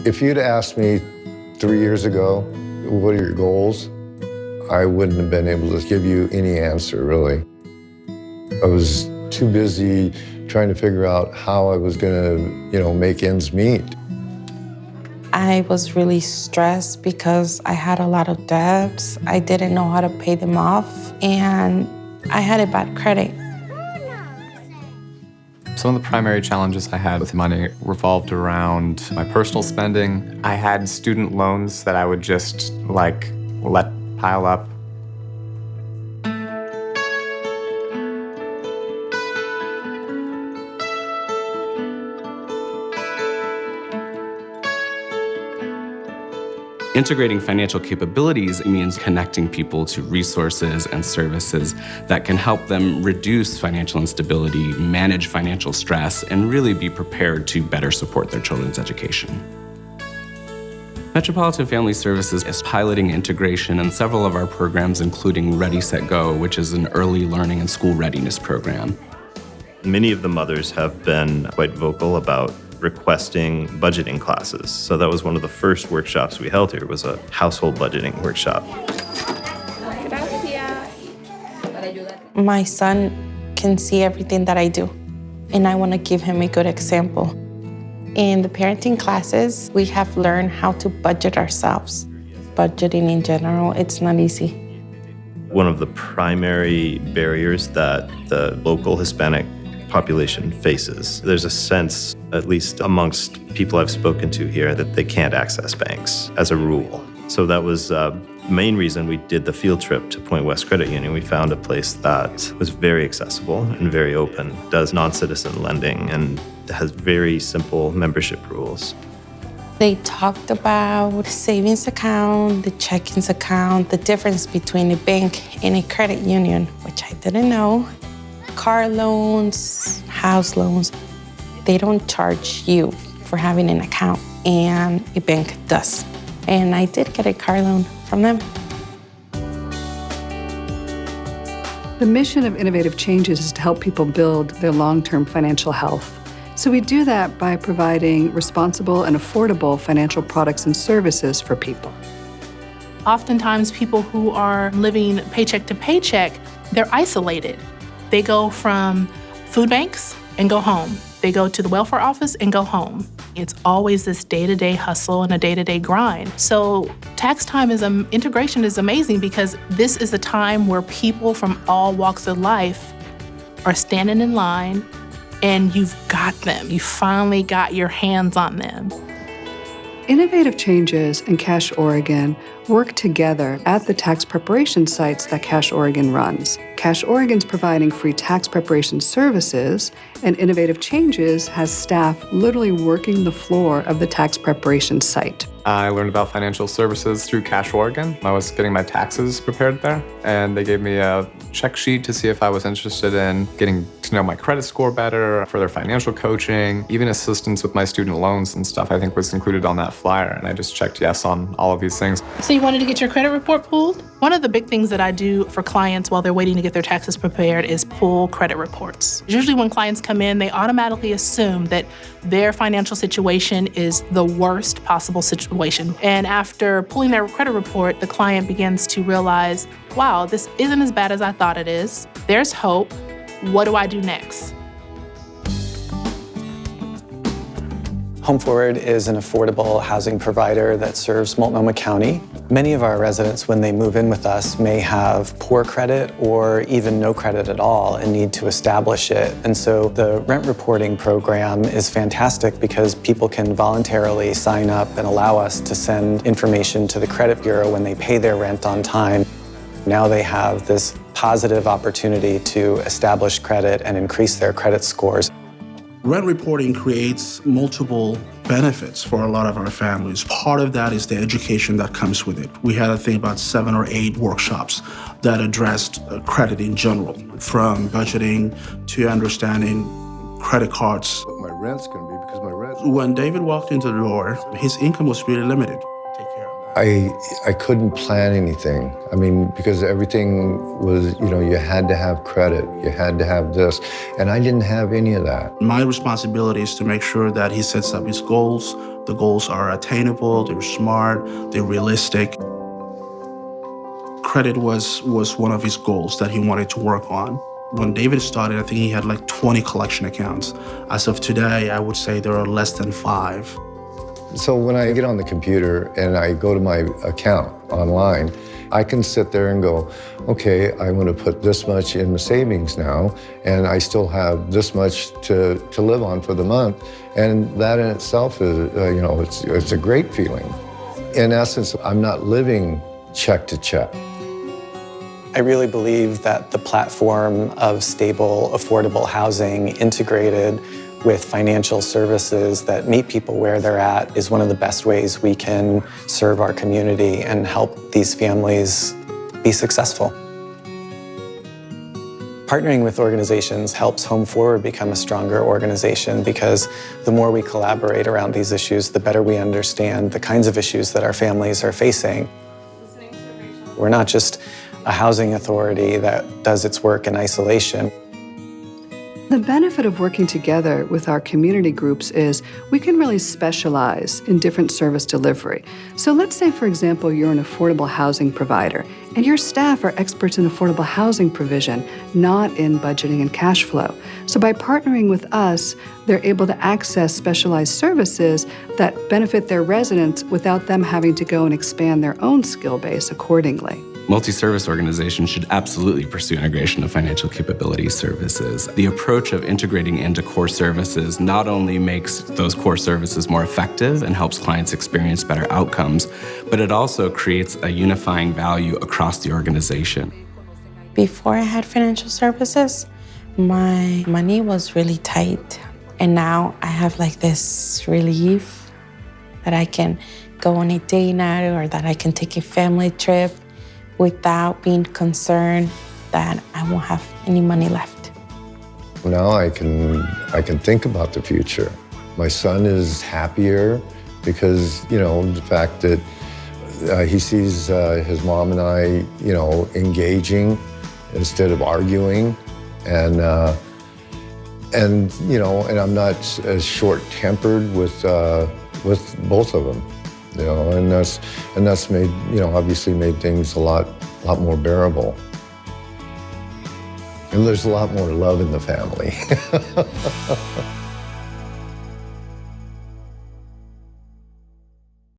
If you'd asked me 3 years ago, what are your goals? I wouldn't have been able to give you any answer, really. I was too busy trying to figure out how I was going to, make ends meet. I was really stressed because I had a lot of debts. I didn't know how to pay them off, and I had a bad credit. Some of the primary challenges I had with money revolved around my personal spending. I had student loans that I would just let pile up. Integrating financial capabilities means connecting people to resources and services that can help them reduce financial instability, manage financial stress, and really be prepared to better support their children's education. Metropolitan Family Services is piloting integration in several of our programs, including Ready, Set, Go, which is an early learning and school readiness program. Many of the mothers have been quite vocal about requesting budgeting classes. So that was one of the first workshops we held here, was a household budgeting workshop. My son can see everything that I do, and I want to give him a good example. In the parenting classes, we have learned how to budget ourselves. Budgeting in general, it's not easy. One of the primary barriers that the local Hispanic population faces. There's a sense, at least amongst people I've spoken to here, that they can't access banks as a rule. So that was the main reason we did the field trip to Point West Credit Union. We found a place that was very accessible and very open, does non-citizen lending, and has very simple membership rules. They talked about savings account, the checkings account, the difference between a bank and a credit union, which I didn't know. Car loans, house loans, they don't charge you for having an account, and a bank does. And I did get a car loan from them. The mission of Innovative Changes is to help people build their long-term financial health. So we do that by providing responsible and affordable financial products and services for people. Oftentimes, people who are living paycheck to paycheck, they're isolated. They go from food banks and go home. They go to the welfare office and go home. It's always this day-to-day hustle and a day-to-day grind. So tax time integration is amazing because this is a time where people from all walks of life are standing in line, and you've got them. You finally got your hands on them. Innovative Changes and Cash Oregon work together at the tax preparation sites that Cash Oregon runs. Cash Oregon's providing free tax preparation services, and Innovative Changes has staff literally working the floor of the tax preparation site. I learned about financial services through Cash Oregon. I was getting my taxes prepared there, and they gave me a check sheet to see if I was interested in getting to know my credit score better, further financial coaching, even assistance with my student loans and stuff I think was included on that flyer, and I just checked yes on all of these things. So you wanted to get your credit report pulled? One of the big things that I do for clients while they're waiting to get their taxes prepared is pull credit reports. Usually when clients come in, they automatically assume that their financial situation is the worst possible situation. And after pulling their credit report, the client begins to realize, wow, this isn't as bad as I thought it is. There's hope. What do I do next? Home Forward is an affordable housing provider that serves Multnomah County. Many of our residents, when they move in with us, may have poor credit or even no credit at all and need to establish it. And so the rent reporting program is fantastic because people can voluntarily sign up and allow us to send information to the credit bureau when they pay their rent on time. Now they have this positive opportunity to establish credit and increase their credit scores. Rent reporting creates multiple benefits for a lot of our families. Part of that is the education that comes with it. We had, I think, about 7 or 8 workshops that addressed credit in general, from budgeting to understanding credit cards. What my rent's going to be because my rent. When David walked into the door, his income was really limited. Take care of I couldn't plan anything. I mean, because everything was, you had to have credit, you had to have this, and I didn't have any of that. My responsibility is to make sure that he sets up his goals. The goals are attainable, they're smart, they're realistic. Credit was one of his goals that he wanted to work on. When David started, I think he had like 20 collection accounts. As of today, I would say there are less than 5. So when I get on the computer and I go to my account online, I can sit there and go, okay, I'm going to put this much in the savings now, and I still have this much to live on for the month. And that in itself is, it's a great feeling. In essence, I'm not living check to check. I really believe that the platform of stable, affordable housing integrated with financial services that meet people where they're at is one of the best ways we can serve our community and help these families be successful. Partnering with organizations helps Home Forward become a stronger organization because the more we collaborate around these issues, the better we understand the kinds of issues that our families are facing. We're not just a housing authority that does its work in isolation. The benefit of working together with our community groups is we can really specialize in different service delivery. So let's say, for example, you're an affordable housing provider and your staff are experts in affordable housing provision, not in budgeting and cash flow. So by partnering with us, they're able to access specialized services that benefit their residents without them having to go and expand their own skill base accordingly. Multi-service organizations should absolutely pursue integration of financial capability services. The approach of integrating into core services not only makes those core services more effective and helps clients experience better outcomes, but it also creates a unifying value across the organization. Before I had financial services, my money was really tight. And now I have like this relief that I can go on a day night or that I can take a family trip without being concerned that I won't have any money left. Now I can think about the future. My son is happier because, the fact that he sees his mom and I, engaging instead of arguing, and I'm not as short-tempered with both of them. And that's made, obviously made things a lot more bearable. And there's a lot more love in the family.